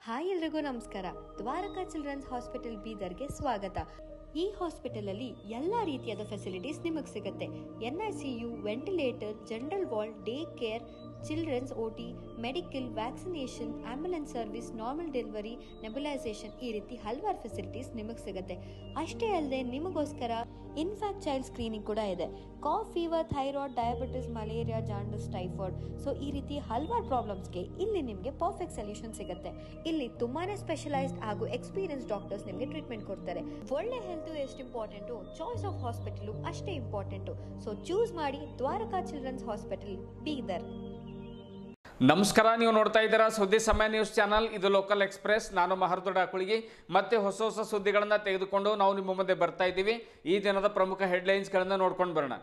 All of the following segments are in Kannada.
ಹಾಯ್ ಎಲ್ರಿಗೂ ನಮಸ್ಕಾರ. ದ್ವಾರಕಾ ಚಿಲ್ಡ್ರನ್ಸ್ ಹಾಸ್ಪಿಟಲ್ ಬೀದರ್ಗೆ ಸ್ವಾಗತ. ಈ ಹಾಸ್ಪಿಟಲ್ ಅಲ್ಲಿ ಎಲ್ಲಾ ರೀತಿಯಾದ ಫೆಸಿಲಿಟೀಸ್ ನಿಮಗೆ ಸಿಗುತ್ತೆ. NICU, ventilator, general ward, day care, children's OT, medical, vaccination, ambulance service, normal delivery, nebulization, ಈ ರೀತಿ ಹಲವಾರು ಫೆಸಿಲಿಟೀಸ್ ನಿಮಗೆ ಸಿಗುತ್ತೆ. ಅಷ್ಟೇ ಅಲ್ಲದೆ ನಿಮಗೋಸ್ಕರ ಇನ್ಫ್ಯಾಕ್ಟ್ ಚೈಲ್ಡ್ ಸ್ಕ್ರೀನಿಂಗ್ ಕೂಡ ಇದೆ. Cough, fever, thyroid, diabetes, malaria, jaundice, typhoid, so ಈ ರೀತಿ ಹಲವಾರು ಪ್ರಾಬ್ಲಮ್ಸ್ಗೆ ಇಲ್ಲಿ ನಿಮಗೆ ಪರ್ಫೆಕ್ಟ್ ಸೊಲ್ಯೂಷನ್ ಸಿಗುತ್ತೆ. ಇಲ್ಲಿ ತುಂಬಾನೇ ಸ್ಪೆಷಲೈಸ್ಡ್ ಹಾಗೂ ಎಕ್ಸ್ಪೀರಿಯನ್ಸ್ ಡಾಕ್ಟರ್ಸ್ ನಿಮಗೆ ಟ್ರೀಟ್ಮೆಂಟ್ ಕೊಡ್ತಾರೆ. ಒಳ್ಳೆ ಹೆಲ್ತ್ ಎಷ್ಟು ಇಂಪಾರ್ಟೆಂಟು, ಚಾಯ್ಸ್ ಆಫ್ ಹಾಸ್ಪಿಟಲ್ ಅಷ್ಟೇ ಇಂಪಾರ್ಟೆಂಟು. ಸೊ ಚೂಸ್ ಮಾಡಿ ದ್ವಾರಕಾ ಚಿಲ್ಡ್ರನ್ಸ್ ಹಾಸ್ಪಿಟಲ್ ಬೀದರ್. ನಮಸ್ಕಾರ, ನೀವು ನೋಡ್ತಾ ಇದ್ದೀರಾ ಸುದ್ದಿ ಸಮಯ ನ್ಯೂಸ್ ಚಾನಲ್. ಇದು ಲೋಕಲ್ ಎಕ್ಸ್ಪ್ರೆಸ್. ನಾನು ಮಹರ್ದೊಡ್ಡ ಕುಳಿಗಿ. ಮತ್ತೆ ಹೊಸ ಸುದ್ದಿಗಳನ್ನು ತೆಗೆದುಕೊಂಡು ನಾವು ನಿಮ್ಮ ಮುಂದೆ ಬರ್ತಾ ಇದ್ದೀವಿ. ಈ ದಿನದ ಪ್ರಮುಖ ಹೆಡ್ಲೈನ್ಸ್ಗಳನ್ನು ನೋಡ್ಕೊಂಡು ಬರೋಣ.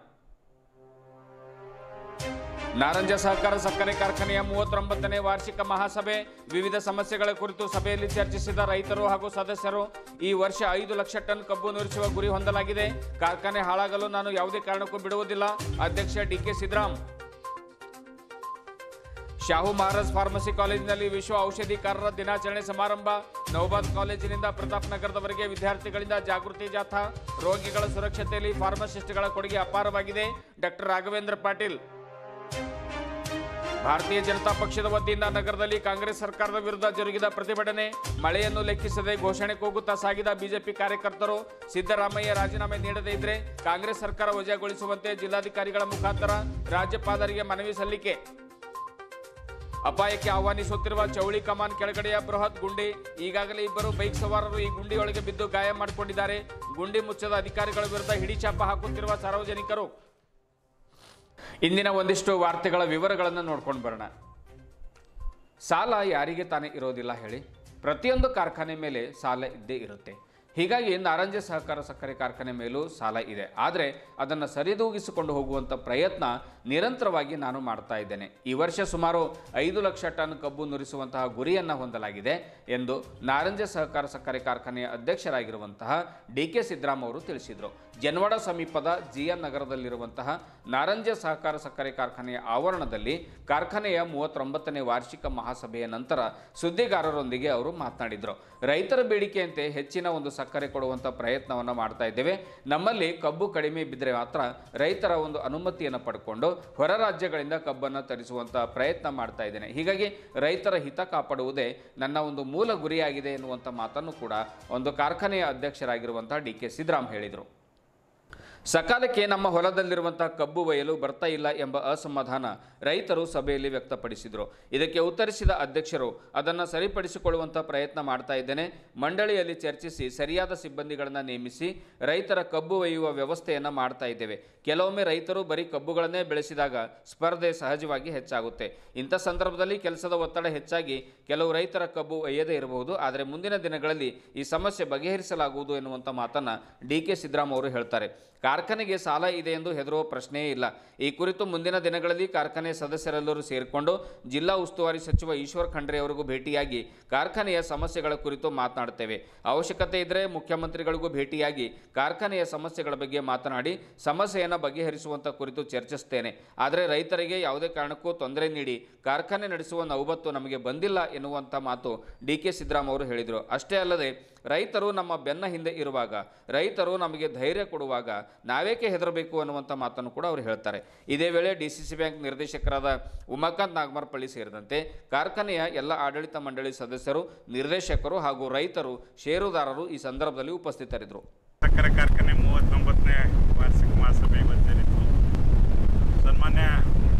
ನಾರಂಜ ಸಹಕಾರ ಸಕ್ಕರೆ ಕಾರ್ಖಾನೆಯ 39ನೇ ವಾರ್ಷಿಕ ಮಹಾಸಭೆ. ವಿವಿಧ ಸಮಸ್ಯೆಗಳ ಕುರಿತು ಸಭೆಯಲ್ಲಿ ಚರ್ಚಿಸಿದ ರೈತರು ಹಾಗೂ ಸದಸ್ಯರು. ಈ ವರ್ಷ 5 ಲಕ್ಷ ಟನ್ ಕಬ್ಬು ನುರಿಸುವ ಗುರಿ ಹೊಂದಲಾಗಿದೆ. ಕಾರ್ಖಾನೆ ಹಾಳಾಗಲು ನಾನು ಯಾವುದೇ ಕಾರಣಕ್ಕೂ ಬಿಡುವುದಿಲ್ಲ. ಅಧ್ಯಕ್ಷ DK ಸಿದ್ದರಾಮ್. ಶಾಹು ಮಹಾರಾಜ್ ಫಾರ್ಮಸಿ ಕಾಲೇಜಿನಲ್ಲಿ ವಿಶ್ವ ಔಷಧಿಕಾರರ ದಿನಾಚರಣೆ ಸಮಾರಂಭ. ನವಬಾದ್ ಕಾಲೇಜಿನಿಂದ ಪ್ರತಾಪ್ ನಗರದವರೆಗೆ ವಿದ್ಯಾರ್ಥಿಗಳಿಂದ ಜಾಗೃತಿ ಜಾಥಾ. ರೋಗಿಗಳ ಸುರಕ್ಷತೆಯಲ್ಲಿ ಫಾರ್ಮಸಿಸ್ಟ್ಗಳ ಕೊಡುಗೆ ಅಪಾರವಾಗಿದೆ. ಡಾಕ್ಟರ್ ರಾಘವೇಂದ್ರ ಪಾಟೀಲ್. ಭಾರತೀಯ ಜನತಾ ಪಕ್ಷದ ವತಿಯಿಂದ ನಗರದಲ್ಲಿ ಕಾಂಗ್ರೆಸ್ ಸರ್ಕಾರದ ವಿರುದ್ಧ ಜರುಗಿದ ಪ್ರತಿಭಟನೆ. ಮಳೆಯನ್ನು ಲೆಕ್ಕಿಸದೆ ಘೋಷಣೆ ಕೂಗುತ್ತಾ ಸಾಗಿದ ಬಿಜೆಪಿ ಕಾರ್ಯಕರ್ತರು. ಸಿದ್ದರಾಮಯ್ಯ ರಾಜೀನಾಮೆ ನೀಡದೇ ಇದ್ರೆ ಕಾಂಗ್ರೆಸ್ ಸರ್ಕಾರ ವಜಾಗೊಳಿಸುವಂತೆ ಜಿಲ್ಲಾಧಿಕಾರಿಗಳ ಮುಖಾಂತರ ರಾಜ್ಯಪಾಲರಿಗೆ ಮನವಿ ಸಲ್ಲಿಕೆ. ಅಪಾಯಕ್ಕೆ ಆಹ್ವಾನಿಸುತ್ತಿರುವ ಚೌಳಿ ಕಮಾನ್ ಕೆಳಗಡೆಯ ಬೃಹತ್ ಗುಂಡಿ. ಈಗಾಗಲೇ ಇಬ್ಬರು ಬೈಕ್ ಸವಾರರು ಈ ಗುಂಡಿಯೊಳಗೆ ಬಿದ್ದು ಗಾಯ ಮಾಡಿಕೊಂಡಿದ್ದಾರೆ. ಗುಂಡಿ ಮುಚ್ಚದ ಅಧಿಕಾರಿಗಳ ವಿರುದ್ಧ ಹಿಡಿಚಾಪ ಹಾಕುತ್ತಿರುವ ಸಾರ್ವಜನಿಕರು. ಇಂದಿನ ಒಂದಿಷ್ಟು ವಾರ್ತೆಗಳ ವಿವರಗಳನ್ನು ನೋಡ್ಕೊಂಡು ಬರೋಣ. ಸಾಲ ಯಾರಿಗೆ ತಾನೇ ಇರೋದಿಲ್ಲ ಹೇಳಿ? ಪ್ರತಿಯೊಂದು ಕಾರ್ಖಾನೆ ಮೇಲೆ ಸಾಲ ಇದ್ದೇ ಇರುತ್ತೆ. ಹೀಗಾಗಿ ನಾರಂಜ ಸಹಕಾರ ಸಕ್ಕರೆ ಕಾರ್ಖಾನೆ ಮೇಲೂ ಸಾಲ ಇದೆ. ಆದರೆ ಅದನ್ನು ಸರಿದೂಗಿಸಿಕೊಂಡು ಹೋಗುವಂಥ ಪ್ರಯತ್ನ ನಿರಂತರವಾಗಿ ನಾನು ಮಾಡ್ತಾ ಇದ್ದೇನೆ. ಈ ವರ್ಷ ಸುಮಾರು 5 ಲಕ್ಷ ಟನ್ ಕಬ್ಬು ನುರಿಸುವಂತಹ ಗುರಿಯನ್ನು ಹೊಂದಲಾಗಿದೆ ಎಂದು ನಾರಂಜ ಸಹಕಾರ ಸಕ್ಕರೆ ಕಾರ್ಖಾನೆಯ ಅಧ್ಯಕ್ಷರಾಗಿರುವಂತಹ DK ಸಿದ್ದರಾಮ್ ಅವರು ತಿಳಿಸಿದರು. ಜನವಾಡ ಸಮೀಪದ GN ನಗರದಲ್ಲಿರುವಂತಹ ನಾರಂಜ ಸಹಕಾರ ಸಕ್ಕರೆ ಕಾರ್ಖಾನೆಯ ಆವರಣದಲ್ಲಿ ಕಾರ್ಖಾನೆಯ 39ನೇ ವಾರ್ಷಿಕ ಮಹಾಸಭೆಯ ನಂತರ ಸುದ್ದಿಗಾರರೊಂದಿಗೆ ಅವರು ಮಾತನಾಡಿದರು. ರೈತರ ಬೇಡಿಕೆಯಂತೆ ಹೆಚ್ಚಿನ ಒಂದು ಸಕ್ಕರೆ ಕೊಡುವಂಥ ಪ್ರಯತ್ನವನ್ನು ಮಾಡ್ತಾ ಇದ್ದೇವೆ. ನಮ್ಮಲ್ಲಿ ಕಬ್ಬು ಕಡಿಮೆ ಬಿದ್ದರೆ ಮಾತ್ರ ರೈತರ ಒಂದು ಅನುಮತಿಯನ್ನು ಪಡ್ಕೊಂಡು ಹೊರ ರಾಜ್ಯಗಳಿಂದ ಕಬ್ಬನ್ನು ತರಿಸುವಂಥ ಪ್ರಯತ್ನ ಮಾಡ್ತಾ ಇದ್ದೇನೆ. ಹೀಗಾಗಿ ರೈತರ ಹಿತ ಕಾಪಾಡುವುದೇ ನನ್ನ ಒಂದು ಮೂಲ ಗುರಿಯಾಗಿದೆ ಎನ್ನುವಂಥ ಮಾತನ್ನು ಕೂಡ ಒಂದು ಕಾರ್ಖಾನೆಯ ಅಧ್ಯಕ್ಷರಾಗಿರುವಂತಹ DK ಸಿದ್ದರಾಮ್ ಹೇಳಿದರು. ಸಕಾಲಕ್ಕೆ ನಮ್ಮ ಹೊಲದಲ್ಲಿರುವಂತಹ ಕಬ್ಬು ಒಯ್ಯಲು ಬರ್ತಾ ಇಲ್ಲ ಎಂಬ ಅಸಮಾಧಾನ ರೈತರು ಸಭೆಯಲ್ಲಿ ವ್ಯಕ್ತಪಡಿಸಿದರು. ಇದಕ್ಕೆ ಉತ್ತರಿಸಿದ ಅಧ್ಯಕ್ಷರು ಅದನ್ನು ಸರಿಪಡಿಸಿಕೊಳ್ಳುವಂಥ ಪ್ರಯತ್ನ ಮಾಡ್ತಾ ಇದ್ದೇನೆ. ಮಂಡಳಿಯಲ್ಲಿ ಚರ್ಚಿಸಿ ಸರಿಯಾದ ಸಿಬ್ಬಂದಿಗಳನ್ನು ನೇಮಿಸಿ ರೈತರ ಕಬ್ಬು ಒಯ್ಯುವ ವ್ಯವಸ್ಥೆಯನ್ನು ಮಾಡ್ತಾ ಇದ್ದೇವೆ. ಕೆಲವೊಮ್ಮೆ ರೈತರು ಬರೀ ಕಬ್ಬುಗಳನ್ನೇ ಬೆಳೆಸಿದಾಗ ಸ್ಪರ್ಧೆ ಸಹಜವಾಗಿ ಹೆಚ್ಚಾಗುತ್ತೆ. ಇಂಥ ಸಂದರ್ಭದಲ್ಲಿ ಕೆಲಸದ ಒತ್ತಡ ಹೆಚ್ಚಾಗಿ ಕೆಲವು ರೈತರ ಕಬ್ಬು ಒಯ್ಯದೇ ಇರಬಹುದು. ಆದರೆ ಮುಂದಿನ ದಿನಗಳಲ್ಲಿ ಈ ಸಮಸ್ಯೆ ಬಗೆಹರಿಸಲಾಗುವುದು ಎನ್ನುವಂಥ ಮಾತನ್ನು DK ಸಿದ್ದರಾಮ್ ಅವರು ಹೇಳ್ತಾರೆ. ಕಾರ್ಖಾನೆಗೆ ಸಾಲ ಇದೆ ಎಂದು ಹೆದರುವ ಪ್ರಶ್ನೆಯೇ ಇಲ್ಲ. ಈ ಕುರಿತು ಮುಂದಿನ ದಿನಗಳಲ್ಲಿ ಕಾರ್ಖಾನೆ ಸದಸ್ಯರೆಲ್ಲರೂ ಸೇರಿಕೊಂಡು ಜಿಲ್ಲಾ ಉಸ್ತುವಾರಿ ಸಚಿವ ಈಶ್ವರ್ ಖಂಡ್ರೆ ಅವರಿಗೂ ಭೇಟಿಯಾಗಿ ಕಾರ್ಖಾನೆಯ ಸಮಸ್ಯೆಗಳ ಕುರಿತು ಮಾತನಾಡುತ್ತೇವೆ. ಅವಶ್ಯಕತೆ ಇದ್ದರೆ ಮುಖ್ಯಮಂತ್ರಿಗಳಿಗೂ ಭೇಟಿಯಾಗಿ ಕಾರ್ಖಾನೆಯ ಸಮಸ್ಯೆಗಳ ಬಗ್ಗೆ ಮಾತನಾಡಿ ಸಮಸ್ಯೆಯನ್ನು ಬಗೆಹರಿಸುವಂಥ ಕುರಿತು ಚರ್ಚಿಸುತ್ತೇನೆ. ಆದರೆ ರೈತರಿಗೆ ಯಾವುದೇ ಕಾರಣಕ್ಕೂ ತೊಂದರೆ ನೀಡಿ ಕಾರ್ಖಾನೆ ನಡೆಸುವ ನೌಬತ್ತು ನಮಗೆ ಬಂದಿಲ್ಲ ಎನ್ನುವಂಥ ಮಾತು DK ಸಿದ್ದರಾಮ್ ಅವರು ಹೇಳಿದರು. ಅಷ್ಟೇ ಅಲ್ಲದೆ ರೈತರು ನಮ್ಮ ಬೆನ್ನ ಹಿಂದೆ ಇರುವಾಗ, ರೈತರು ನಮಗೆ ಧೈರ್ಯ ಕೊಡುವಾಗ ನಾವೇಕೆ ಹೆದರಬೇಕು ಅನ್ನುವಂಥ ಮಾತನ್ನು ಕೂಡ ಅವರು ಹೇಳ್ತಾರೆ. ಇದೇ ವೇಳೆ DCC ಬ್ಯಾಂಕ್ ನಿರ್ದೇಶಕರಾದ ಉಮಾಕಾಂತ್ ನಾಗಮರಪಳ್ಳಿ ಸೇರಿದಂತೆ ಕಾರ್ಖಾನೆಯ ಎಲ್ಲ ಆಡಳಿತ ಮಂಡಳಿ ಸದಸ್ಯರು, ನಿರ್ದೇಶಕರು ಹಾಗೂ ರೈತರು, ಷೇರುದಾರರು ಈ ಸಂದರ್ಭದಲ್ಲಿ ಉಪಸ್ಥಿತರಿದ್ದರು. ಸಕ್ಕರೆ ಕಾರ್ಖಾನೆ 39ನೇ ವಾರ್ಷಿಕ ಮಹಾಸಭೆ ಇವತ್ತೇನಿತ್ತು. ಸನ್ಮಾನ್ಯ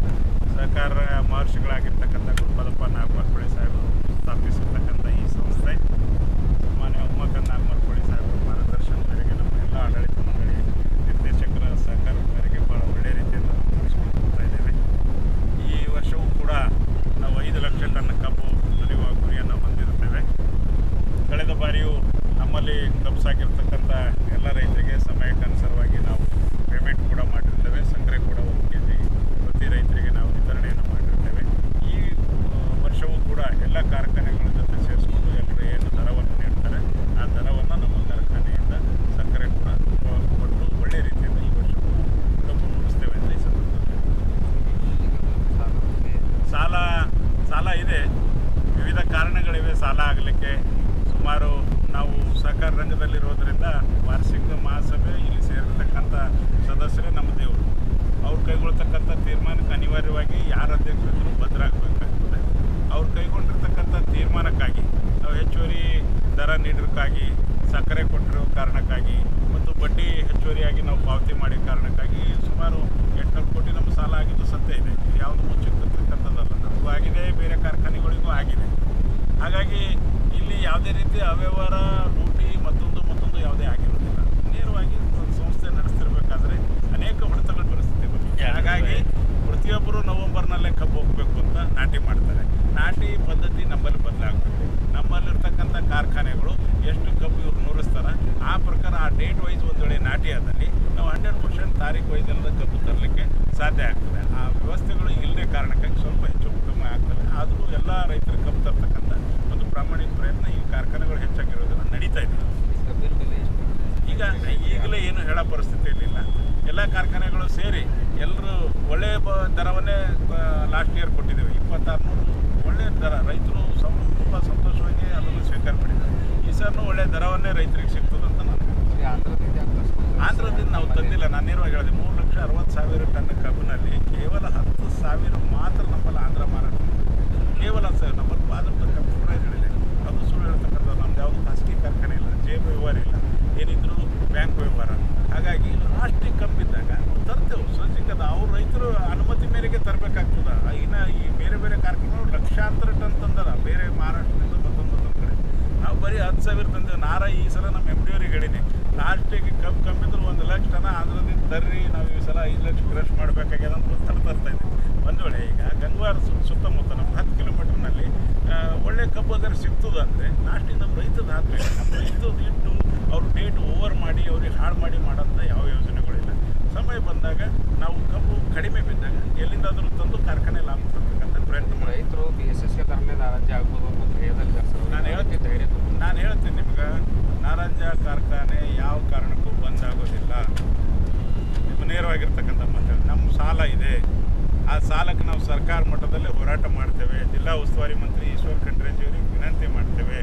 ಸಹಕಾರ ಮಹರ್ಷಿಗಳಾಗಿರ್ತಕ್ಕಂಥ ಗುರುಪಾದಪ್ಪ ನಾಗಮರಪಳ್ಳಿ ಸಾಹೇಬರು ಸ್ಥಾಪಿಸಿರ್ತಕ್ಕಂಥ ಈ ಸಂಸ್ಥೆ ಸನ್ಮಾನ್ಯ ಉಮಾಕಾಂತ್ ನಾಗಮರಪಳ್ಳಿ ಸಾಹೇಬರು ಮಾರ್ಗದರ್ಶನ ಮೇರೆಗೆ ನಮ್ಮ ಎಲ್ಲ ಆಡಳಿತ ಮಂಡಳಿ ನಿರ್ದೇಶಕರ ಸಹಕಾರದ ಮೇರೆಗೆ ಭಾಳ ಒಳ್ಳೆಯ ರೀತಿಯಿಂದ ನಡೆಸಿಕೊಂಡು ಹೋಗ್ತಾ ಇದ್ದೇವೆ. ಈ ವರ್ಷವೂ ಕೂಡ ನಾವು 5 ಲಕ್ಷ ಟನ್ ಕಬ್ಬು ದೊರೆಯುವ ಗುರಿಯನ್ನು ಹೊಂದಿರುತ್ತೇವೆ. ಕಳೆದ ಬಾರಿಯೂ ನಮ್ಮಲ್ಲಿ ಕಬ್ಸಾಗಿರ್ತಕ್ಕಂಥ ಎಲ್ಲ ರೈತರಿಗೆ ಸಮಯಕ್ಕನುಸಾರವಾಗಿ ನಾವು ಪೇಮೆಂಟ್ ಕೂಡ ಮಾಡಿರ್ತೇವೆ. ಸಕ್ಕರೆ ಕೂಡ 1 kg ಪ್ರತಿ ರೈತರಿಗೆ ನಾವು ವಿತರಣೆಯನ್ನು ಮಾಡಿರ್ತೇವೆ. ಈ ವರ್ಷವೂ ಕೂಡ ಎಲ್ಲ ಕಾರ್ಖಾನೆ ರಂಗದಲ್ಲಿರೋದರಿಂದ ವಾರ್ಷಿಕ ಮಹಾಸಭೆ ಇಲ್ಲಿ ಸೇರಿರ್ತಕ್ಕಂಥ ಸದಸ್ಯರೇ ನಮ್ಮ ದೇವರು. ಅವ್ರು ಕೈಗೊಳ್ತಕ್ಕಂಥ ತೀರ್ಮಾನಕ್ಕೆ ಅನಿವಾರ್ಯವಾಗಿ ಯಾರ ಅಧ್ಯಕ್ಷರು ಬದ್ಧರಾಗಬೇಕಾಗ್ತದೆ. ಅವ್ರು ಕೈಗೊಂಡಿರ್ತಕ್ಕಂಥ ತೀರ್ಮಾನಕ್ಕಾಗಿ ನಾವು ಹೆಚ್ಚುವರಿ ದರ ನೀಡೋಕ್ಕಾಗಿ, ಸಕ್ಕರೆ ಕೊಟ್ಟಿರೋ ಕಾರಣಕ್ಕಾಗಿ ಮತ್ತು ಬಡ್ಡಿ ಹೆಚ್ಚುವರಿಯಾಗಿ ನಾವು ಪಾವತಿ ಮಾಡಿದ ಕಾರಣಕ್ಕಾಗಿ ಸುಮಾರು 800 ಕೋಟಿ ನಮ್ಮ ಸಾಲ ಆಗಿದ್ದು ಸತ್ಯ ಇದೆ. ಇದು ಯಾವುದು ಮುಚ್ಚಿರ್ತಕ್ಕಂಥದ್ದಲ್ಲ, ನಮಗೂ ಆಗಿದೆ, ಬೇರೆ ಕಾರ್ಖಾನೆಗಳಿಗೂ ಆಗಿದೆ. ಹಾಗಾಗಿ ಇಲ್ಲಿ ಯಾವುದೇ ರೀತಿ ಅವ್ಯವಹಾರ, ಲೂಟಿ ಮತ್ತೊಂದು ಯಾವುದೇ ಆಗಿರೋದಿಲ್ಲ. ನೇರವಾಗಿ ಒಂದು ಸಂಸ್ಥೆ ನಡೆಸ್ತಿರ್ಬೇಕಾದ್ರೆ ಅನೇಕ ಹೊಡೆತಗಳ ಪರಿಸ್ಥಿತಿ ಬರುತ್ತೆ. ಹಾಗಾಗಿ ಪ್ರತಿಯೊಬ್ಬರು ನವೆಂಬರ್ನಲ್ಲೇ ಕಬ್ಬು ಹೋಗಬೇಕು ಅಂತ ನಾಟಿ ಮಾಡ್ತಾರೆ. ನಾಟಿ ಪದ್ಧತಿ ನಮ್ಮಲ್ಲಿ ಬದಲಾಗಬೇಕು. ನಮ್ಮಲ್ಲಿರ್ತಕ್ಕಂಥ ಕಾರ್ಖಾನೆಗಳು ಎಷ್ಟು ಕಬ್ಬು ಇವ್ರು ನುರಿಸ್ತಾರೆ ಆ ಪ್ರಕಾರ ಆ ಡೇಟ್ ವೈಸ್ ಒಂದು ವೇಳೆ ನಾಟಿ ಆದಲ್ಲಿ ನಾವು 100% ತಾರೀಕು ವೈಸ್ ಎಲ್ಲ ಕಬ್ಬು ತರಲಿಕ್ಕೆ ಸಾಧ್ಯ ಆಗ್ತದೆ. ಆ ವ್ಯವಸ್ಥೆಗಳು ಇಲ್ಲದೆ ಕಾರಣಕ್ಕಾಗಿ ಸ್ವಲ್ಪ ಹೆಚ್ಚು ಕಡಿಮೆ ಆಗ್ತವೆ. ಆದರೂ ಎಲ್ಲ ರೈತರ ಕಬ್ಬು ತರ್ತಕ್ಕಂಥ ಒಂದು ಪ್ರಾಮಾಣಿಕ ಪ್ರಯತ್ನ ಈ ಕಾರ್ಖಾನೆಗಳು ಹೆಚ್ಚಾಗಿರೋದನ್ನು ನಡೀತಾ ಇದೆ. ಈಗಲೇ ಏನು ಹೇಳೋ ಪರಿಸ್ಥಿತಿಯಲ್ಲಿಲ್ಲ. ಎಲ್ಲ ಕಾರ್ಖಾನೆಗಳು ಸೇರಿ ಎಲ್ಲರೂ ಒಳ್ಳೆಯ ದರವನ್ನೇ ಲಾಸ್ಟ್ ಇಯರ್ ಕೊಟ್ಟಿದ್ದೇವೆ. 2600 ಒಳ್ಳೆಯ ದರ, ರೈತರು ತುಂಬ ಸಂತೋಷವಾಗಿ ಅದನ್ನು ಸ್ವೀಕಾರ ಮಾಡಿದ್ದಾರೆ. ಈ ಸರ್ನೂ ಒಳ್ಳೆಯ ದರವನ್ನೇ ರೈತರಿಗೆ ಸಿಗ್ತದಂತ ನಾನು ಆಂಧ್ರದಿಂದ ನಾವು ತಂದಿಲ್ಲ. ನಾನು ನೇರವಾಗಿ ಹೇಳಿದೆ 3,60,000 ಟನ್ ಕಬ್ಬಿನಲ್ಲಿ ಕೇವಲ 10,000 ಮಾತ್ರ ನಮ್ಮಲ್ಲಿ ಆಂಧ್ರ ಮಾರಾಟ. ಕೇವಲ ನಮ್ಮಲ್ಲಿ ಬಾದರ್ದ ಕಂಪ್ಯೂಟರೈಸ್ಗಳಿದೆ. ಅದು ಸುಳ್ಳು ಹೇಳ್ತಕ್ಕಂಥದ್ದು. ನಮ್ದು ಯಾವುದು ಖಾಸಗಿ ಕಾರ್ಖಾನೆ ಇಲ್ಲ, ಜೇಬು ವ್ಯವಹಾರ ಇಲ್ಲ, ಏನಿದ್ರು ಬ್ಯಾಂಕ್ ವ್ಯವಹಾರ. ಹಾಗಾಗಿ ಲಾಸ್ಟಿಗೆ ಕಬ್ಬಿದ್ದಾಗ ತರ್ತೇವೆ ಸಜ್ಜಿಕದ. ಅವ್ರ ರೈತರು ಅನುಮತಿ ಮೇರೆಗೆ ತರಬೇಕಾಗ್ತದೆ. ಇನ್ನು ಈ ಬೇರೆ ಬೇರೆ ಕಾರ್ಖಾನೆಗಳು ಲಕ್ಷಾಂತರ ಟನ್ ತಂದಾರ ಬೇರೆ ಮಹಾರಾಷ್ಟ್ರದಿಂದ ಮತ್ತೊಂದು ಕಡೆ. ನಾವು ಬರೀ 10,000 ತಂದೇವೆ. ನಾರ ಈ ಸಲ ನಮ್ಮ MD ಅವ್ರಿಗೆ ಹೇಳಿನಿ, ಲಾಸ್ಟಿಗೆ ಕಬ್ಬು ಕಮ್ಮಿದ್ರು 1 ಲಕ್ಷ ಟನ ಆಂಧ್ರದಿಂದ ತರ್ರಿ, ನಾವು ಈ ಸಲ 5 ಲಕ್ಷ ಕ್ರಶ್ ಮಾಡಬೇಕಾಗ್ಯದ ಅಂತ ತರ್ತಾ ಇದ್ದೀವಿ. ಒಂದು ವೇಳೆ ಈಗ ಗಂಗವಾರ ಸುತ್ತಮುತ್ತ ನಮ್ಮ 10 ಕಿಲೋಮೀಟರ್ನಲ್ಲಿ ಒಳ್ಳೆ ಕಬ್ಬು ಅದರ ಸಿಗ್ತದಂದರೆ ಲಾಸ್ಟಿಗೆ ನಮ್ಮ ರೈತದ್ದು ಹಾಕಬೇಕು. ನಮ್ಮ ರೈತದ್ದು ಇಟ್ಟು ಅವ್ರು ಡೇಟ್ ಓವರ್ ಮಾಡಿ ಅವ್ರಿಗೆ ಹಾಳು ಮಾಡಿ ಮಾಡೋಂಥ ಯಾವ ಯೋಜನೆಗಳಿಲ್ಲ. ಸಮಯ ಬಂದಾಗ ನಾವು ಕಬ್ಬು ಕಡಿಮೆ ಬಿದ್ದಾಗ ಎಲ್ಲಿಂದಾದರೂ ತಂದು ಕಾರ್ಖಾನೆ ಲಾಭ ತರ್ತಕ್ಕಂಥ ಪ್ರಯತ್ನ ಮಾಡಿ. ರೈತರು BSSಗೆ ತರಲೇ ನಾರಾಜ ಆಗ್ಬೋದು ಅಂತ ಧೈರ್ಯದಲ್ಲಿ ನಾನು ಹೇಳ್ತೀನಿ ನಿಮ್ಗೆ, ನಾರಾಜ ಕಾರ್ಖಾನೆ ಯಾವ ಕಾರಣಕ್ಕೂ ಬಂದಾಗೋದಿಲ್ಲ. ನಿಮ್ಮ ನೇರವಾಗಿರ್ತಕ್ಕಂಥ ಮಾತಾಡಿ. ನಮ್ಮ ಸಾಲ ಇದೆ, ಆ ಸಾಲಕ್ಕೆ ನಾವು ಸರ್ಕಾರ ಮಟ್ಟದಲ್ಲೇ ಹೋರಾಟ ಮಾಡ್ತೇವೆ. ಜಿಲ್ಲಾ ಉಸ್ತುವಾರಿ ಮಂತ್ರಿ ಈಶ್ವರ್ ಖಂಡ್ರೇಜಿ ಅವರಿಗೆ ವಿನಂತಿ ಮಾಡ್ತೇವೆ.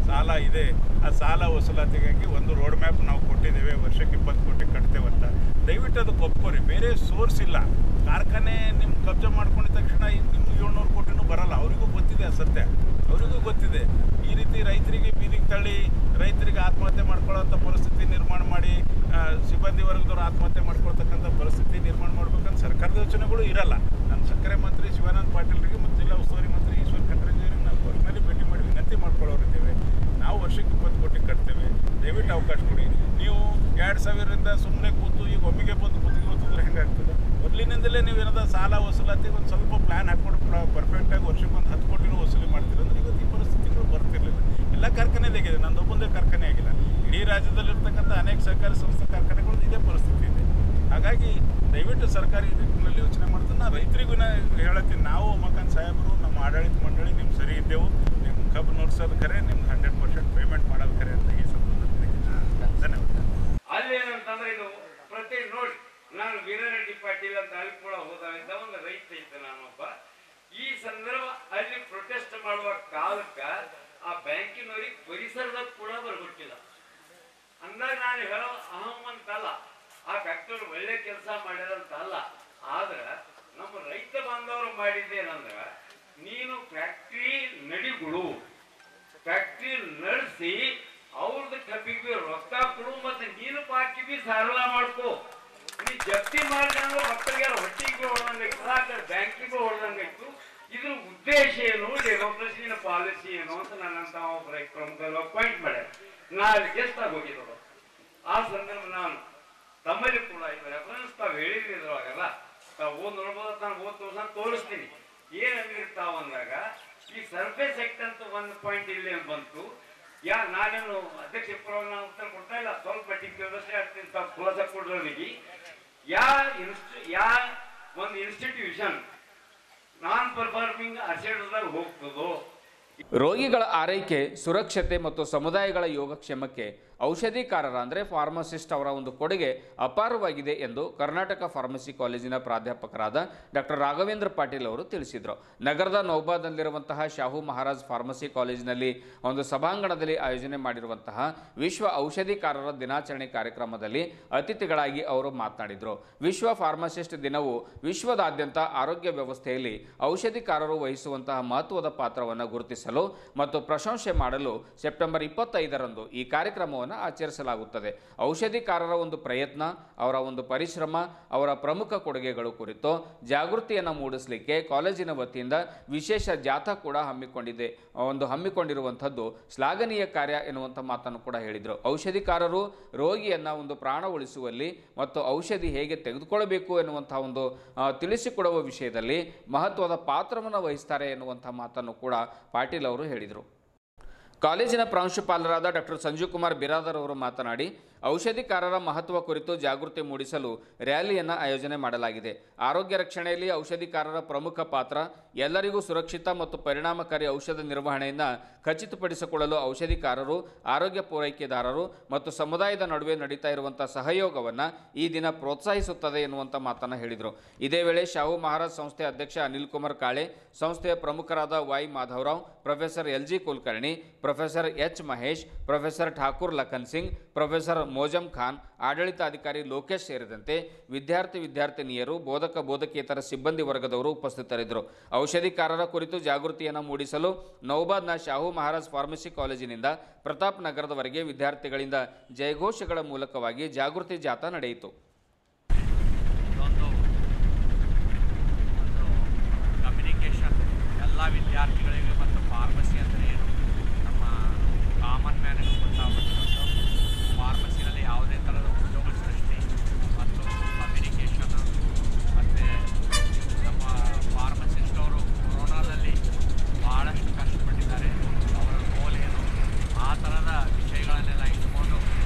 ಸಾಲ ಇದೆ, ಆ ಸಾಲ ವಸೂಲಾತಿಗಾಗಿ ಒಂದು ರೋಡ್ ಮ್ಯಾಪ್ ನಾವು ಕೊಟ್ಟಿದ್ದೇವೆ. ವರ್ಷಕ್ಕೆ 20 ಕೋಟಿ ಕಟ್ತೇವಂತ. ದಯವಿಟ್ಟು ಅದಕ್ಕೆ ಒಪ್ಕೋರಿ. ಬೇರೆ ಸೋರ್ಸ್ ಇಲ್ಲ. ಕಾರ್ಖಾನೆ ನಿಮ್ಮ ಕಬ್ಜಾ ಮಾಡ್ಕೊಂಡಿದ ತಕ್ಷಣ ನಿಮ್ಗೆ 700 ಕೋಟಿನೂ ಬರಲ್ಲ. ಅವರಿಗೂ ಗೊತ್ತಿದೆ, ಸತ್ಯ ಅವರಿಗೂ ಗೊತ್ತಿದೆ. ಈ ರೀತಿ ರೈತರಿಗೆ ಬೀದಿಗೆ ತಳ್ಳಿ ರೈತರಿಗೆ ಆತ್ಮಹತ್ಯೆ ಮಾಡ್ಕೊಳ್ಳೋಂಥ ಪರಿಸ್ಥಿತಿ ನಿರ್ಮಾಣ ಮಾಡಿ, ಸಿಬ್ಬಂದಿ ವರ್ಗದವರು ಆತ್ಮಹತ್ಯೆ ಮಾಡ್ಕೊಳ್ತಕ್ಕಂಥ ಪರಿಸ್ಥಿತಿ ನಿರ್ಮಾಣ ಮಾಡ್ಬೇಕಂತ ಸರ್ಕಾರದ ಯೋಚನೆಗಳು ಇರಲ್ಲ. ನಾನು ಸಕ್ಕರೆ ಮಂತ್ರಿ ಶಿವಾನಂದ ಪಾಟೀಲ್ರಿಗೆ ಮತ್ತು ಜಿಲ್ಲಾ ಉಸ್ತುವಾರಿ ಮಂತ್ರಿ ಈಶ್ವರ್ ಖಂಡ್ರೇಜಿಯವರಿಗೆ ನಾವು ಪರ್ಸನಲಿ ಭೇಟಿ ಮಾಡಿ ವಿನಂತಿ ಮಾಡ್ಕೊಳ್ಳೋರಿದ್ದೇವೆ. ನಾವು ವರ್ಷಕ್ಕೆ 20 ಕೋಟಿ ಕಟ್ತೇವೆ, ದಯವಿಟ್ಟು ಅವಕಾಶ ಕೊಡಿ. ನೀವು 2,000ರಿಂದ ಸುಮ್ಮನೆ ಕೂತು ಈಗ ಒಮ್ಮೆಗೆ ಬಂದು ಕುತ್ತಿಗೆ ಕೂತಿದ್ರೆ ಹೆಂಗಾಗ್ತದೆ? ಮೊದಲಿನಿಂದಲೇ ನೀವು ಏನಾದ ಸಾಲ ವಸೂಲಾತಿಗೆ ಒಂದು ಸ್ವಲ್ಪ ಪ್ಲ್ಯಾನ್ ಹಾಕ್ಕೊಂಡು ಪರ್ಫೆಕ್ಟಾಗಿ ವರ್ಷಕ್ಕೆ ಒಂದು 10 ಕೋಟಿನೂ ವಸೂಲಿ ಮಾಡ್ತೀರಿ ಅಂದರೆ ಇವತ್ತು ಈ ಪರಿಸ್ಥಿತಿಗಳು ಬರ್ತಿರಲಿಲ್ಲ. ಎಲ್ಲ ಕಾರ್ಖಾನೆದಾಗಿದೆ, ನಂದೊಬ್ಬಂದೇ ಕಾರ್ಖಾನೆ ಆಗಿಲ್ಲ. ಇಡೀ ರಾಜ್ಯದಲ್ಲಿರ್ತಕ್ಕಂಥ ಅನೇಕ ಸಹಕಾರಿ ಸಂಸ್ಥೆ ಕಾರ್ಖಾನೆಗಳು ಇದೇ ಪರಿಸ್ಥಿತಿ ಇದೆ. ಹಾಗಾಗಿ ದಯವಿಟ್ಟು ಸರ್ಕಾರಿ ನಿಟ್ಟಿನಲ್ಲಿ ಯೋಚನೆ ಮಾಡ್ತಾರೆ. ನಾನು ರೈತರಿಗೂ ಹೇಳತ್ತೀನಿ, ನಾವು ಉಮಾಕಾಂತ್ ಸಾಹೇಬರು ನಮ್ಮ ಆಡಳಿತ ಮಂಡಳಿ ನಿಮ್ಮ ಸರಿ ಇದ್ದೆವು. ನಿಮ್ಮ ಕಬ್ಬು ನುಡ್ಸೋದು ಖರೆ, ನಿಮ್ಗೆ 100% ಪೇಮೆಂಟ್ ಮಾಡೋದು ಖರೆ ಅಂತ ಈ ಸಂದರ್ಭದಲ್ಲಿ ಧನ್ಯವಾದ. ಅಲ್ಲಿ ಏನಂತಂದ್ರೆ ಇದು ಪ್ರತಿ ನೋಡಿ, ನಾನು ವೀರರೆಡ್ಡಿ ಪಾಟೀಲ್ ಅಂತ ಅಲ್ಲಿ ಕೂಡ ಹೋದವಿದ್ದ ಒಂದು ರೈತ ಇದ್ದೆ ನಾನೊಬ್ಬ. ಈ ಸಂದರ್ಭ ಅಲ್ಲಿ ಪ್ರೊಟೆಸ್ಟ್ ಮಾಡುವ ಕಾಲಕ್ಕ ಆ ಬ್ಯಾಂಕಿನವ್ರಿಗೆ ಪರಿಸರದಾಗ ಕೂಡ ಬರ್ಬಿಟ್ಟಿಲ್ಲ ಅಂದಾಗ ನಾನು ಹೇಳೋ ಅಹಮ್ಮಂತಲ್ಲ, ಆ ಫ್ಯಾಕ್ಟರಿ ಒಳ್ಳೆ ಕೆಲಸ ಮಾಡಿದಂತಲ್ಲ. ಆದ್ರೆ ನಮ್ಮ ರೈತ ಬಾಂಧವರು ಮಾಡಿದ್ದೇನಂದ್ರ, ನೀನು ಫ್ಯಾಕ್ಟ್ರಿ ನಡಿಗಳು, ಫ್ಯಾಕ್ಟ್ರಿ ನಡೆಸಿ ಅವ್ರದ್ದು ಕಬ್ಬಿಗೆ ರೊಕ್ಕ ಕೊಡು, ಮತ್ತೆ ನೀನು ಬಾಕಿ ಬಿ ಸಾಲ ಮಾಡ್ಕೋ. ನೀ ಜಪ್ತಿ ಮಾಡಿದಂಗ ಮಕ್ಕಳಿಗೆ ಹೊಟ್ಟಿಗೆ ಹೊಡೆದಂಗಾಯ್ತು, ಬ್ಯಾಂಕಿಗೂ ಹೊಡೆದಂಗಾಯ್ತು. ಇದ್ರ ಉದ್ದೇಶ ಏನು, ಡೆಮೋಕ್ರಸಿನ ಪಾಲಿಸಿ ಏನು ಅಂತ ನನ್ನಂತ ಒಬ್ಬ ಪ್ರಮುಖ ಪಾಯಿಂಟ್ ಮಾಡ್ಯಾರ. ನಾಳೆ ಗೆಸ್ಟ್ ಆಗಿ ಹೋಗಿದ್ರು. ಆ ಸಂದರ್ಭ ನಾನು ತಮ್ಮಲ್ಲಿ ಕೂಡ ಇದು ರೆಫರೆನ್ಸ್ ತಾವು ಹೇಳಿದ್ರೊಳಗಲ್ಲ, ತಾವು ಓದ್ ನೋಡ್ಬೋದು, ನಾನು ಓದ್ ತೋರಿಸ್ತೀನಿ. ಏನಂದಿರ್ತಾವ ಅಂದಾಗ ಈ ಸರ್ಫೇಸ್ ಆಕ್ಟ್ ಅಂತ ಒಂದು ಪಾಯಿಂಟ್ ಇಲ್ಲಿ ಬಂತು. ನಾನೇನು ಅಧ್ಯಕ್ಷ ನಾವು ಉತ್ತರ ಕೊಡ್ತಾ ಇಲ್ಲ, ಸ್ವಲ್ಪ ಮಟ್ಟಿಗೆ ವ್ಯವಸ್ಥೆ ಆಗ್ತೀನಿ, ತಾವು ಖುಲಾಸ ಕೊಡ್ರಿಗೆ. ಒಂದು ಇನ್ಸ್ಟಿಟ್ಯೂಷನ್ ನಾನ್ ಪರ್ಫಾರ್ಮಿಂಗ್ ಅಸೆಟ್ಸ್ದಾಗ ಹೋಗ್ತದೋ. ರೋಗಿಗಳ ಆರೈಕೆ, ಸುರಕ್ಷತೆ ಮತ್ತು ಸಮುದಾಯಗಳ ಯೋಗಕ್ಷೇಮಕ್ಕೆ ಔಷಧಿಕಾರರ ಅಂದರೆ ಫಾರ್ಮಸಿಸ್ಟ್ ಅವರ ಒಂದು ಕೊಡುಗೆ ಅಪಾರವಾಗಿದೆ ಎಂದು ಕರ್ನಾಟಕ ಫಾರ್ಮಸಿ ಕಾಲೇಜಿನ ಪ್ರಾಧ್ಯಾಪಕರಾದ ಡಾಕ್ಟರ್ ರಾಘವೇಂದ್ರ ಪಾಟೀಲ್ ಅವರು ತಿಳಿಸಿದರು. ನಗರದ ನೌಬಾದ್ನಲ್ಲಿರುವಂತಹ ಶಾಹು ಮಹಾರಾಜ್ ಫಾರ್ಮಸಿ ಕಾಲೇಜಿನಲ್ಲಿ ಒಂದು ಸಭಾಂಗಣದಲ್ಲಿ ಆಯೋಜನೆ ಮಾಡಿರುವಂತಹ ವಿಶ್ವ ಔಷಧಿಕಾರರ ದಿನಾಚರಣೆ ಕಾರ್ಯಕ್ರಮದಲ್ಲಿ ಅತಿಥಿಗಳಾಗಿ ಅವರು ಮಾತನಾಡಿದರು. ವಿಶ್ವ ಫಾರ್ಮಸಿಸ್ಟ್ ದಿನವು ವಿಶ್ವದಾದ್ಯಂತ ಆರೋಗ್ಯ ವ್ಯವಸ್ಥೆಯಲ್ಲಿ ಔಷಧಿಕಾರರು ವಹಿಸುವಂತಹ ಮಹತ್ವದ ಪಾತ್ರವನ್ನು ಗುರುತಿಸಲು ಮತ್ತು ಪ್ರಶಂಸೆ ಮಾಡಲು ಸೆಪ್ಟೆಂಬರ್ 25ರಂದು ಈ ಕಾರ್ಯಕ್ರಮವನ್ನು ಆಚರಿಸಲಾಗುತ್ತದೆ. ಔಷಧಿಕಾರರ ಒಂದು ಪ್ರಯತ್ನ, ಅವರ ಒಂದು ಪರಿಶ್ರಮ, ಅವರ ಪ್ರಮುಖ ಕೊಡುಗೆಗಳು ಕುರಿತು ಜಾಗೃತಿಯನ್ನು ಮೂಡಿಸಲಿಕ್ಕೆ ಕಾಲೇಜಿನ ವತಿಯಿಂದ ವಿಶೇಷ ಜಾಥಾ ಕೂಡ ಹಮ್ಮಿಕೊಂಡಿರುವಂಥದ್ದು ಶ್ಲಾಘನೀಯ ಕಾರ್ಯ ಎನ್ನುವಂಥ ಮಾತನ್ನು ಕೂಡ ಹೇಳಿದರು. ಔಷಧಿಕಾರರು ರೋಗಿಯನ್ನು ಒಂದು ಪ್ರಾಣ ಉಳಿಸುವಲ್ಲಿ ಮತ್ತು ಔಷಧಿ ಹೇಗೆ ತೆಗೆದುಕೊಳ್ಳಬೇಕು ಎನ್ನುವಂಥ ಒಂದು ತಿಳಿಸಿಕೊಡುವ ವಿಷಯದಲ್ಲಿ ಮಹತ್ವದ ಪಾತ್ರವನ್ನು ವಹಿಸ್ತಾರೆ ಎನ್ನುವಂಥ ಮಾತನ್ನು ಕೂಡ ಪಾಟೀಲ್ ಅವರು ಹೇಳಿದರು. ಕಾಲೇಜಿನ ಪ್ರಾಂಶುಪಾಲರಾದ ಡಾಕ್ಟರ್ ಸಂಜೀವ್ ಕುಮಾರ್ ಬಿರಾದರ್ ಅವರು ಮಾತನಾಡಿ, ಔಷಧಿಕಾರರ ಮಹತ್ವ ಕುರಿತು ಜಾಗೃತಿ ಮೂಡಿಸಲು ರ್ಯಾಲಿಯನ್ನು ಆಯೋಜನೆ ಮಾಡಲಾಗಿದೆ. ಆರೋಗ್ಯ ರಕ್ಷಣೆಯಲ್ಲಿ ಔಷಧಿಕಾರರ ಪ್ರಮುಖ ಪಾತ್ರ, ಎಲ್ಲರಿಗೂ ಸುರಕ್ಷಿತ ಮತ್ತು ಪರಿಣಾಮಕಾರಿ ಔಷಧ ನಿರ್ವಹಣೆಯನ್ನು ಖಚಿತಪಡಿಸಿಕೊಳ್ಳಲು ಔಷಧಿಕಾರರು, ಆರೋಗ್ಯ ಪೂರೈಕೆದಾರರು ಮತ್ತು ಸಮುದಾಯದ ನಡುವೆ ನಡೀತಾ ಇರುವಂಥ ಸಹಯೋಗವನ್ನು ಈ ದಿನ ಪ್ರೋತ್ಸಾಹಿಸುತ್ತದೆ ಎನ್ನುವಂಥ ಮಾತನ್ನು ಹೇಳಿದರು. ಇದೇ ವೇಳೆ ಶಾಹು ಮಹಾರಾಜ್ ಸಂಸ್ಥೆ ಅಧ್ಯಕ್ಷ ಅನಿಲ್ ಕುಮಾರ್ ಕಾಳೆ, ಸಂಸ್ಥೆಯ ಪ್ರಮುಖರಾದ Y Madhavrao, professor LG Kulkarni, professor H Mahesh, professor Thakur Lakhan Singh, professor Mozam Khan, ಆಡಳಿತಾಧಿಕಾರಿ ಲೋಕೇಶ್ ಸೇರಿದಂತೆ ವಿದ್ಯಾರ್ಥಿನಿಯರು, ಬೋಧಕೇತರ ಸಿಬ್ಬಂದಿ ವರ್ಗದವರು ಉಪಸ್ಥಿತರಿದ್ದರು. ಔಷಧಿಕಾರರ ಕುರಿತು ಜಾಗೃತಿಯನ್ನು ಮೂಡಿಸಲು ನೌಬಾದ್ನ ಶಾಹು ಮಹಾರಾಜ್ ಫಾರ್ಮಸಿ ಕಾಲೇಜಿನಿಂದ ಪ್ರತಾಪ್ ನಗರದವರೆಗೆ ವಿದ್ಯಾರ್ಥಿಗಳಿಂದ ಜಯಘೋಷಗಳ ಮೂಲಕವಾಗಿ ಜಾಗೃತಿ ಜಾಥಾ ನಡೆಯಿತು. ಕಮ್ಯುನಿಕೇಷನ್ ಎಲ್ಲ ವಿದ್ಯಾರ್ಥಿಗಳಿಗೆ ಮತ್ತು ಫಾರ್ಮಸಿ ಅಂದರೆ ಏನು ನಮ್ಮ ಕಾಮನ್ ಮ್ಯಾನಿಗೆ ಗೊತ್ತಾಗಬೇಕು. ಫಾರ್ಮಸಿನಲ್ಲಿ ಯಾವುದೇ ಥರದ ಉದ್ಯೋಗ ಸೃಷ್ಟಿ ಮತ್ತು ಕಮ್ಯುನಿಕೇಷನ್ ಮತ್ತು ನಮ್ಮ ಫಾರ್ಮಸಿಸ್ಟ್ ಅವರು ಕೊರೋನಾದಲ್ಲಿ ಭಾಳಷ್ಟು ಕಷ್ಟಪಟ್ಟಿದ್ದಾರೆ. ಅವರ ಗೋಲ್ ಏನು, ಆ ಥರದ ವಿಷಯಗಳನ್ನೆಲ್ಲ ಇಟ್ಕೊಂಡು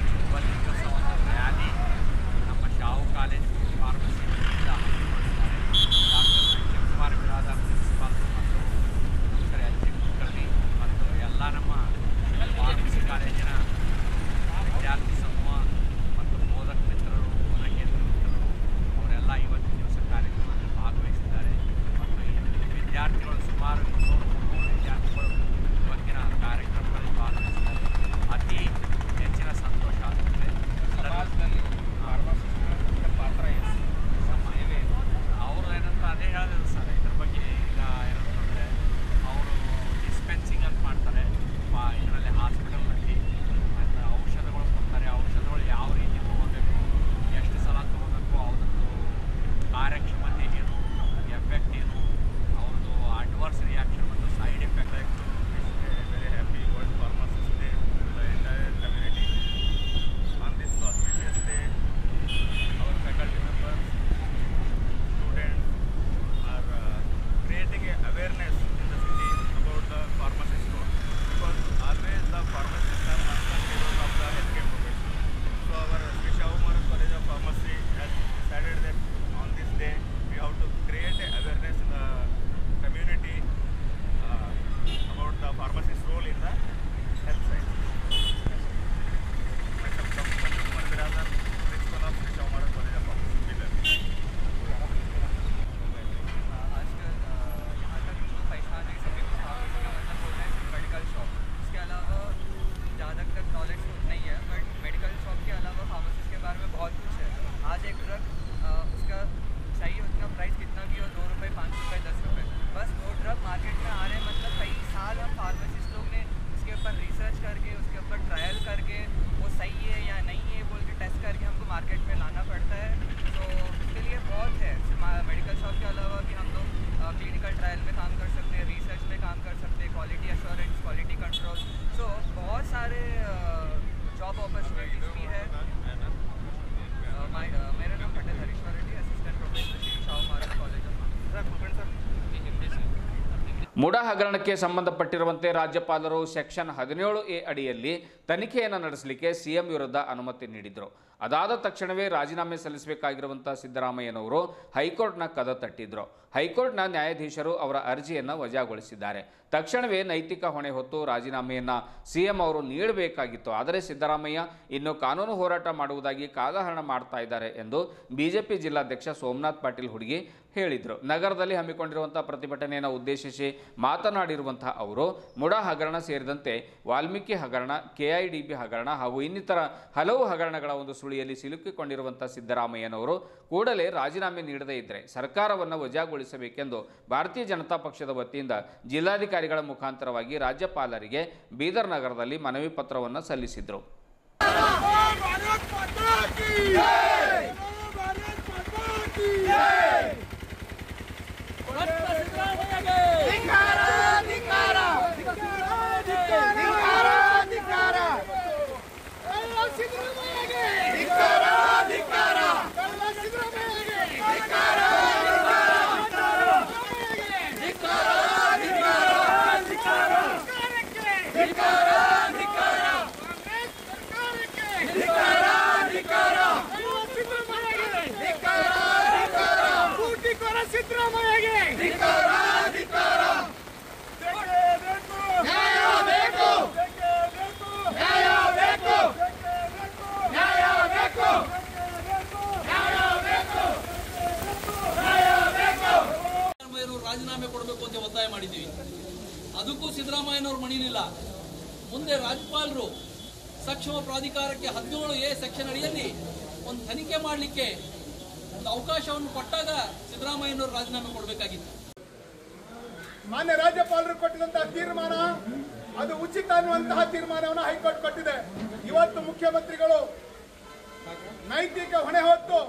ಇವತ್ತಿನ ದಿವಸ ಒಂದು ರ್ಯಾಲಿ ನಮ್ಮ ಶಾಹು ಕಾಲೇಜ್ ಫಾರ್ಮಸಿ ಹಮ್ಮಿಕೊಂಡಿದ್ದಾರೆ. ಡಾಕ್ಟರ್ ಸಂಜೀವ್ ಕುಮಾರ್ ಬಿರಾದರ್ ಪ್ರಿನ್ಸಿಪಾಲ್ ಮತ್ತು ಡಾಕ್ಟರ್ LG ಕುಲಕರ್ಣಿ ಮತ್ತು ಎಲ್ಲ ನಮ್ಮ ಫಾರ್ಮಸಿ ಕಾಲೇಜಿನ ವಿದ್ಯಾರ್ಥಿ ಸಮೂಹ ಮತ್ತು ಬೋಧಕ ಮಿತ್ರರು, ಬೋಧಕೇತರ ಮಿತ್ರರು ಅವರೆಲ್ಲ ಇವತ್ತಿನ ದಿವಸ ಕಾರ್ಯಕ್ರಮದಲ್ಲಿ ಭಾಗವಹಿಸಿದ್ದಾರೆ. ಮತ್ತು ಈ ವಿದ್ಯಾರ್ಥಿಗಳು ಸುಮಾರು 200-300 ವಿದ್ಯಾರ್ಥಿಗಳು ಇವತ್ತಿನ ಕಾರ್ಯಕ್ರಮದಲ್ಲಿ ಭಾಗವಹಿಸಿದ್ದಾರೆ. ಅತಿ ಹೆಚ್ಚಿನ ಸಂತೋಷ ಆಗುತ್ತದೆ. ಫಾರ್ಮಸಿಸ್ಟ್ಗಳ ಪಾತ್ರ ಏನು, ಸೇವೆ ಅವರು ಏನಂತ ಅದೇ ಹೇಳಿದ್ರು ಸರ್. ಇದ್ರ ಬಗ್ಗೆ ಈಗ ಏನಂತಂದರೆ ಅವರು ಡಿಸ್ಪೆನ್ಸಿಂಗ್ ಅಂತ ಮಾಡ್ತಾರೆ ಇದರಲ್ಲಿ ಹಾಸ್ಪಿಟಲ್ನಲ್ಲಿ. ಮತ್ತು ಔಷಧಗಳು ಕೊಡ್ತಾರೆ. ಔಷಧಗಳು ಯಾವ ರೀತಿ ತೊಗೋಬೇಕು, ಎಷ್ಟು ಸಲ ತೊಗೋಬೇಕು, ಅವ್ರದ್ದು ಕಾರ್ಯಕ್ಷಮತೆ ಏನು, ಎಫೆಕ್ಟ್ ಏನು, ಅವ್ರದ್ದು ಅಡ್ವರ್ಸ್ ರಿಯಾಕ್ಷನ್ ಮತ್ತು side effect. Very happy world pharmacist day to the entire community. On this auspicious day, our faculty members, students are creating a awareness in the city about the pharmacist role, because always the pharmacists are unsung heroes of the healthcare profession. So our Sri Shahu Maharaj College of Pharmacy has decided that on this day we have to create a awareness in the community about the pharmacist role in the health science. Myself, Dr. Sanjay Kumar Biradar, Principal of Sri Shahu Maharaj College of Pharmacy, Bidar. आजकल यहाँ तक जो पैसा नहीं सके तो फार्मेसी का मतलब होता है मेडिकल शॉप. इसके अलावा ज़्यादा तक नॉलेज नहीं है, बट मेडिकल शॉप के अलावा फार्मेसिस्ट के बारे में बहुत कुछ है. आज एक ड्रग उसका चाहिए उतना प्राइस कितना भी हो, 2 रुपये, 5 रुपये, 10 रुपये, बस वो ड्रग मार्केट में आ रहे हैं. मतलब कई साल हम फार्मेसिस्ट लोग ने उसके ऊपर रिसर्च करके, उसके ऊपर ट्रायल करके वो सही है या नहीं है बोल के टेस्ट करके हमको मार्केट में लाना पड़ता है. तो उसके लिए बहुत है. मेडिकल शॉप के अलावा भी हम लोग क्लिनिकल ट्रायल में काम कर सकते हैं, रिसर्च में काम कर सकते हैं, quality assurance, quality control. So बहुत सारे जॉब अपॉर्चुनिटीज़ भी है. मेरा नाम Pandit Harishwar Reddy, assistant professor Shri Shahu Maharaj college of MUDA ಹಗರಣಕ್ಕೆ ಸಂಬಂಧಪಟ್ಟಿರುವಂತೆ ರಾಜ್ಯಪಾಲರು ಸೆಕ್ಷನ್ 17A ಅಡಿಯಲ್ಲಿ ತನಿಖೆಯನ್ನು ನಡೆಸಲಿಕ್ಕೆ ಸಿಎಂ ವಿರುದ್ಧ ಅನುಮತಿ ನೀಡಿದರು. ಅದಾದ ತಕ್ಷಣವೇ ರಾಜೀನಾಮೆ ಸಲ್ಲಿಸಬೇಕಾಗಿರುವಂಥ ಸಿದ್ದರಾಮಯ್ಯನವರು ಹೈಕೋರ್ಟ್ನ ಕದ ತಟ್ಟಿದ್ರು. ಹೈಕೋರ್ಟ್ನ ನ್ಯಾಯಾಧೀಶರು ಅವರ ಅರ್ಜಿಯನ್ನು ವಜಾಗೊಳಿಸಿದ್ದಾರೆ. ತಕ್ಷಣವೇ ನೈತಿಕ ಹೊಣೆ ಹೊತ್ತು ರಾಜೀನಾಮೆಯನ್ನು ಸಿಎಂ ಅವರು ನೀಡಬೇಕಾಗಿತ್ತು. ಆದರೆ ಸಿದ್ದರಾಮಯ್ಯ ಇನ್ನು ಕಾನೂನು ಹೋರಾಟ ಮಾಡುವುದಾಗಿ ಕಾಲಹರಣ ಮಾಡ್ತಾ ಇದ್ದಾರೆ ಎಂದು ಬಿಜೆಪಿ ಜಿಲ್ಲಾಧ್ಯಕ್ಷ ಸೋಮನಾಥ್ ಪಾಟೀಲ್ ಹುಡುಗಿ ಹೇಳಿದರು. ನಗರದಲ್ಲಿ ಹಮ್ಮಿಕೊಂಡಿರುವಂಥ ಪ್ರತಿಭಟನೆಯನ್ನು ಉದ್ದೇಶಿಸಿ ಮಾತನಾಡಿರುವಂತಹ ಅವರು ಮುಡಾ ಹಗರಣ ಸೇರಿದಂತೆ ವಾಲ್ಮೀಕಿ ಹಗರಣ, ಕೆಐಡಿಬಿ ಹಗರಣ ಹಾಗೂ ಇನ್ನಿತರ ಹಲವು ಹಗರಣಗಳ ಒಂದು ಸುಳಿಯಲ್ಲಿ ಸಿಲುಕಿಕೊಂಡಿರುವಂಥ ಸಿದ್ದರಾಮಯ್ಯನವರು ಕೂಡಲೇ ರಾಜೀನಾಮೆ ನೀಡದೇ ಇದ್ದರೆ ಸರ್ಕಾರವನ್ನು ವಜಾಗೊಳಿಸಬೇಕೆಂದು ಭಾರತೀಯ ಜನತಾ ಪಕ್ಷದ ವತಿಯಿಂದ ಜಿಲ್ಲಾಧಿಕಾರಿಗಳ ಮುಖಾಂತರವಾಗಿ ರಾಜ್ಯಪಾಲರಿಗೆ ಬೀದರ್ ನಗರದಲ್ಲಿ ಮನವಿ ಪತ್ರವನ್ನು ಸಲ್ಲಿಸಿದರು. ರಾಜೀನಾಮೆ ಕೊಡಬೇಕು ಅಂತ ಒತ್ತಾಯ ಮಾಡಿದ್ದೀವಿ. ಅದಕ್ಕೂ ಸಿದ್ದರಾಮಯ್ಯನವರು ಮಣಿಲಿಲ್ಲ. ಮುಂದೆ ರಾಜ್ಯಪಾಲರು ಸಕ್ಷಮ ಪ್ರಾಧಿಕಾರಕ್ಕೆ 17A ಸೆಕ್ಷನ್ ಅಡಿಯಲ್ಲಿ ಒಂದು ತನಿಖೆ ಮಾಡಲಿಕ್ಕೆ ಒಂದು ಅವಕಾಶವನ್ನು ಕೊಟ್ಟಾಗ ಸಿದ್ದರಾಮಯ್ಯನವರು ರಾಜೀನಾಮೆ ಕೊಡಬೇಕಾಗಿತ್ತು. ಮಾನ್ಯ ರಾಜ್ಯಪಾಲರು ಕೊಟ್ಟಿದಂತಹ ತೀರ್ಮಾನ ಅದು ಉಚಿತ ಅನ್ನುವಂತಹ ತೀರ್ಮಾನವನ್ನು ಹೈಕೋರ್ಟ್ ಕೊಟ್ಟಿದೆ. ಇವತ್ತು ಮುಖ್ಯಮಂತ್ರಿಗಳು ನೈತಿಕ ಹೊಣೆ ಹೊತ್ತು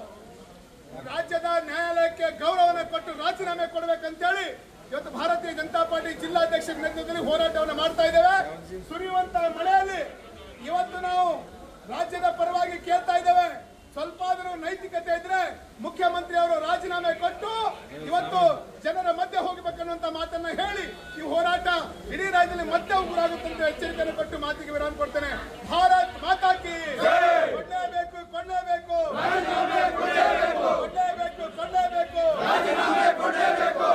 ರಾಜ್ಯದ ನ್ಯಾಯಾಲಯಕ್ಕೆ ಗೌರವವನ್ನು ಕೊಟ್ಟು ರಾಜೀನಾಮೆ ಕೊಡಬೇಕಂತೇಳಿ ಇವತ್ತು ಭಾರತೀಯ ಜನತಾ ಪಾರ್ಟಿ ಜಿಲ್ಲಾಧ್ಯಕ್ಷರ ನೇತೃತ್ವದಲ್ಲಿ ಹೋರಾಟವನ್ನು ಮಾಡ್ತಾ ಇದ್ದೇವೆ. ಸುರಿಯುವಂತಹ ಮಳೆಯಲ್ಲಿ ಇವತ್ತು ನಾವು ರಾಜ್ಯದ ಪರವಾಗಿ ಕೇಳ್ತಾ ಇದ್ದೇವೆ. ಸ್ವಲ್ಪ ಆದರೂ ನೈತಿಕತೆ ಇದ್ರೆ ಮುಖ್ಯಮಂತ್ರಿ ಅವರು ರಾಜೀನಾಮೆ ಕೊಟ್ಟು ಇವತ್ತು ಜನರ ಮಧ್ಯೆ ಹೋಗಬೇಕನ್ನುವಂತ ಮಾತನ್ನ ಹೇಳಿ ಈ ಹೋರಾಟ ಇಡೀ ರಾಜ್ಯದಲ್ಲಿ ಮತ್ತೆ ಉಗುರಾಗುತ್ತಂತೆ ಎಚ್ಚರಿಕೆಯನ್ನು ಕೊಟ್ಟು ಮಾತಿಗೆ ವಿರಾಮ ಕೊಡ್ತೇನೆ. ಭಾರತ್ ಮಾತಾ ಕಿ ಕೊಡಲೇಬೇಕು, ಕೊಡಲೇಬೇಕು, ಕೊಡಲೇಬೇಕು, ಕೊಡಲೇಬೇಕು.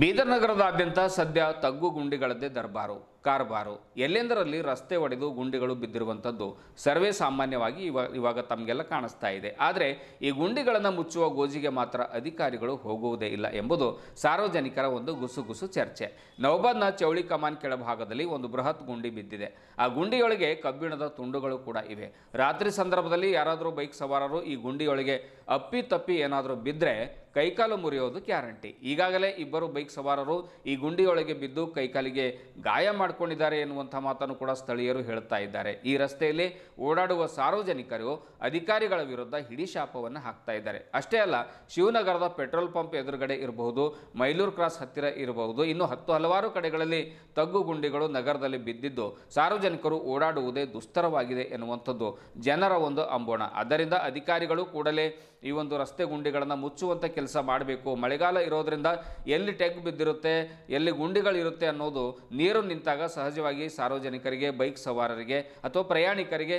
ಬೀದರ್ ನಗರದಾದ್ಯಂತ ಸದ್ಯ ತಗ್ಗು ಗುಂಡಿಗಳದ್ದೇ ದರ್ಬಾರು ಕಾರ್ಬಾರು. ಎಲ್ಲೆಂದರಲ್ಲಿ ರಸ್ತೆ ಒಡೆದು ಗುಂಡಿಗಳು ಬಿದ್ದಿರುವಂಥದ್ದು ಸರ್ವೇ ಸಾಮಾನ್ಯವಾಗಿ ಇವಾಗ ತಮಗೆಲ್ಲ ಕಾಣಿಸ್ತಾ ಇದೆ. ಆದರೆ ಈ ಗುಂಡಿಗಳನ್ನು ಮುಚ್ಚುವ ಗೋಜಿಗೆ ಮಾತ್ರ ಅಧಿಕಾರಿಗಳು ಹೋಗುವುದೇ ಇಲ್ಲ ಎಂಬುದು ಸಾರ್ವಜನಿಕರ ಒಂದು ಗುಸುಗುಸು ಚರ್ಚೆ. ನೌಬಾದ್ನ ಚೌಳಿ ಕಮಾನ್ ಕೆಳಭಾಗದಲ್ಲಿ ಒಂದು ಬೃಹತ್ ಗುಂಡಿ ಬಿದ್ದಿದೆ. ಆ ಗುಂಡಿಯೊಳಗೆ ಕಬ್ಬಿಣದ ತುಂಡುಗಳು ಕೂಡ ಇವೆ. ರಾತ್ರಿ ಸಂದರ್ಭದಲ್ಲಿ ಯಾರಾದರೂ ಬೈಕ್ ಸವಾರರು ಈ ಗುಂಡಿಯೊಳಗೆ ಅಪ್ಪಿ ಏನಾದರೂ ಬಿದ್ದರೆ ಕೈಕಾಲು ಮುರಿಯೋದು ಗ್ಯಾರಂಟಿ. ಈಗಾಗಲೇ ಇಬ್ಬರು ಬೈಕ್ ಸವಾರರು ಈ ಗುಂಡಿಯೊಳಗೆ ಬಿದ್ದು ಕೈಕಾಲಿಗೆ ಗಾಯ ಮಾಡಿಕೊಂಡಿದ್ದಾರೆ ಎನ್ನುವಂಥ ಮಾತನ್ನು ಕೂಡ ಸ್ಥಳೀಯರು ಹೇಳ್ತಾ ಇದ್ದಾರೆ. ಈ ರಸ್ತೆಯಲ್ಲಿ ಓಡಾಡುವ ಸಾರ್ವಜನಿಕರು ಅಧಿಕಾರಿಗಳ ವಿರುದ್ಧ ಹಿಡಿಶಾಪವನ್ನು ಹಾಕ್ತಾ ಇದ್ದಾರೆ. ಅಷ್ಟೇ ಅಲ್ಲ, ಶಿವನಗರದ ಪೆಟ್ರೋಲ್ ಪಂಪ್ ಎದುರುಗಡೆ ಇರಬಹುದು, ಮೈಲೂರು ಕ್ರಾಸ್ ಹತ್ತಿರ ಇರಬಹುದು, ಇನ್ನು ಹಲವಾರು ಕಡೆಗಳಲ್ಲಿ ತಗ್ಗು ಗುಂಡಿಗಳು ನಗರದಲ್ಲಿ ಬಿದ್ದಿದ್ದು ಸಾರ್ವಜನಿಕರು ಓಡಾಡುವುದೇ ದುಸ್ತರವಾಗಿದೆ ಎನ್ನುವಂಥದ್ದು ಜನರ ಒಂದು ಅಂಬೋಣ. ಆದ್ದರಿಂದ ಅಧಿಕಾರಿಗಳು ಕೂಡಲೇ ಈ ಒಂದು ರಸ್ತೆ ಗುಂಡಿಗಳನ್ನು ಮುಚ್ಚುವಂಥ ಕೆಲಸ ಮಾಡಬೇಕು. ಮಳೆಗಾಲ ಇರೋದ್ರಿಂದ ಎಲ್ಲಿ ಟೆಗ್ ಬಿದ್ದಿರುತ್ತೆ, ಎಲ್ಲಿ ಗುಂಡಿಗಳಿರುತ್ತೆ ಅನ್ನೋದು ನೀರು ನಿಂತಾಗ ಸಹಜವಾಗಿ ಸಾರ್ವಜನಿಕರಿಗೆ, ಬೈಕ್ ಸವಾರರಿಗೆ ಅಥವಾ ಪ್ರಯಾಣಿಕರಿಗೆ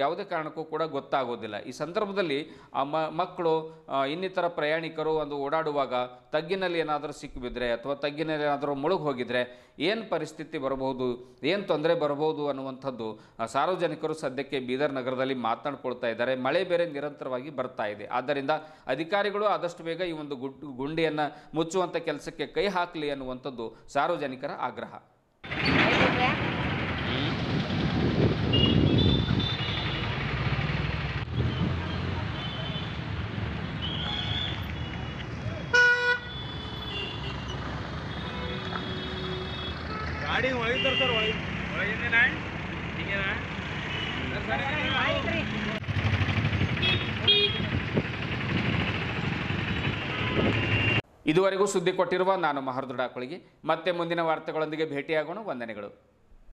ಯಾವುದೇ ಕಾರಣಕ್ಕೂ ಕೂಡ ಗೊತ್ತಾಗೋದಿಲ್ಲ. ಈ ಸಂದರ್ಭದಲ್ಲಿ ಮಕ್ಕಳು ಇನ್ನಿತರ ಪ್ರಯಾಣಿಕರು ಒಂದು ಓಡಾಡುವಾಗ ತಗ್ಗಿನಲ್ಲಿ ಏನಾದರೂ ಸಿಕ್ಕಿಬಿದ್ರೆ ಅಥವಾ ತಗ್ಗಿನಲ್ಲಿ ಏನಾದರೂ ಮುಳುಗಿ ಹೋಗಿದ್ರೆ ಏನು ಪರಿಸ್ಥಿತಿ ಬರಬಹುದು, ಏನು ತೊಂದರೆ ಬರಬಹುದು ಅನ್ನುವಂಥದ್ದು ಸಾರ್ವಜನಿಕರು ಸದ್ಯಕ್ಕೆ ಬೀದರ್ ನಗರದಲ್ಲಿ ಮಾತನಾಡ್ಕೊಳ್ತಾ ಇದ್ದಾರೆ. ಮಳೆ ಬೇರೆ ನಿರಂತರವಾಗಿ ಬರ್ತಾ ಇದೆ. ಆದ್ದರಿಂದ ಅಧಿಕಾರಿಗಳು ಆದಷ್ಟು ಬೇಗ ಈ ಒಂದು ಗುಂಡಿಯನ್ನು ಮುಚ್ಚುವಂಥ ಕೆಲಸಕ್ಕೆ ಕೈ ಹಾಕಲಿ ಅನ್ನುವಂಥದ್ದು ಸಾರ್ವಜನಿಕರ ಆಗ್ರಹ. ಗಾಡಿ ಒಳಗಿದ್ದಾರೆ ಸರ್, ಒಳಗಿಂದ ಇದುವರೆಗೂ ಸುದ್ದಿ ಕೊಟ್ಟಿರುವ ನಾನು ಮಹರ್ದುಡಾಕೊಳಗಿ. ಮತ್ತೆ ಮುಂದಿನ ವಾರ್ತೆಗಳೊಂದಿಗೆ ಭೇಟಿಯಾಗೋಣ. ವಂದನೆಗಳು.